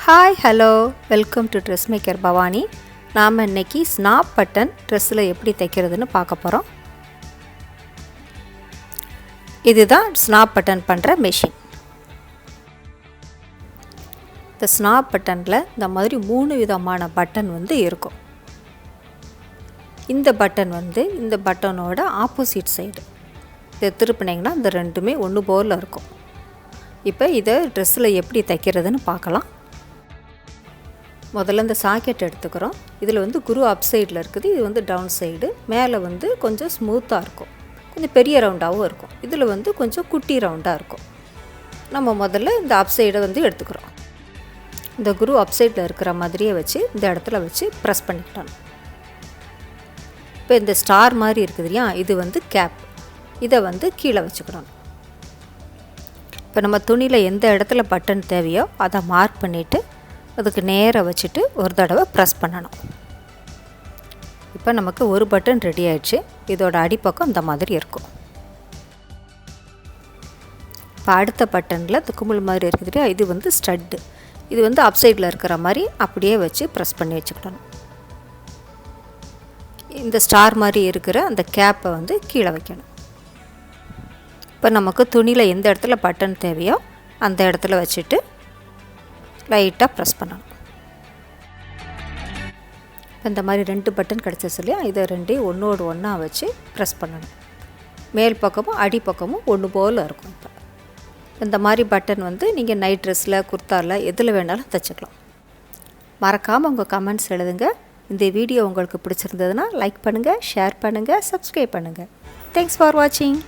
Hi hello welcome to dress maker Bhavani. நாம் இன்றைக்கி snap button ட்ரெஸ்ஸில் எப்படி தைக்கிறதுன்னு பார்க்க போகிறோம். இதுதான் ஸ்னாப் பட்டன் பண்ணுற மெஷின். இந்த ஸ்னாப் பட்டனில் இந்த மாதிரி 3 விதமான பட்டன் இருக்கும். இந்த பட்டன் இந்த பட்டனோட ஆப்போசிட் சைடு இதை திருப்பினீங்கன்னா இந்த ரெண்டுமே ஒன்று போல் இருக்கும். இப்போ இதை ட்ரெஸ்ஸில் எப்படி தைக்கிறதுன்னு பார்க்கலாம். முதல்ல இந்த சாக்கெட் எடுத்துக்கிறோம். இதில் குரு அப் சைடில் இருக்குது, இது டவுன் சைடு. மேலே கொஞ்சம் ஸ்மூத்தாக இருக்கும், கொஞ்சம் பெரிய ரவுண்டாகவும் இருக்கும். இதில் கொஞ்சம் குட்டி ரவுண்டாக இருக்கும். நம்ம முதல்ல இந்த அப் சைடை எடுத்துக்கிறோம். இந்த குரு அப் சைடில் இருக்கிற மாதிரியே வச்சு இந்த இடத்துல வச்சு ப்ரெஸ் பண்ணிக்கிட்டோம். இப்போ இந்த ஸ்டார் மாதிரி இருக்குது இல்லையா, இது கேப். இதை கீழே வச்சுக்கிறோம். இப்போ நம்ம துணியில் எந்த இடத்துல பட்டன் தேவையோ அதை மார்க் பண்ணிவிட்டு அதுக்கு நேராக வச்சுட்டு ஒரு தடவை ப்ரெஸ் பண்ணணும். இப்போ நமக்கு ஒரு பட்டன் ரெடி ஆயிடுச்சு. இதோட அடிப்பக்கம் இந்த மாதிரி இருக்கும். இப்போ அடுத்த பட்டனில் இந்த குமிழ் மாதிரி இருக்குது இல்லையா, இது ஸ்டட்டு. இது அப் சைடில் இருக்கிற மாதிரி அப்படியே வச்சு ப்ரெஸ் பண்ணி வச்சுக்கிட்டணும். இந்த ஸ்டார் மாதிரி இருக்கிற அந்த கேப்பை கீழே வைக்கணும். இப்போ நமக்கு துணியில் எந்த இடத்துல பட்டன் தேவையோ அந்த இடத்துல வச்சுட்டு லைட்டாக ப்ரெஸ் பண்ணணும். இந்த மாதிரி 2 பட்டன் கிடச்சிச்சு இல்லையா, இதை ரெண்டையும் ஒன்றோடு ஒன்றா வச்சு ப்ரெஸ் பண்ணணும். மேல் பக்கமும் அடிப்பக்கமும் ஒன்று போல் இருக்கும். இப்போ இந்த மாதிரி பட்டன் நீங்கள் நைட் ட்ரெஸ்ஸில், குர்த்தாவில் எதில் வேணாலும் தைச்சிக்கலாம். மறக்காமல் உங்கள் கமெண்ட்ஸ் எழுதுங்க. இந்த வீடியோ உங்களுக்கு பிடிச்சிருந்ததுன்னா லைக் பண்ணுங்கள், ஷேர் பண்ணுங்கள், சப்ஸ்கிரைப் பண்ணுங்கள். தேங்க்ஸ் ஃபார் வாட்சிங்.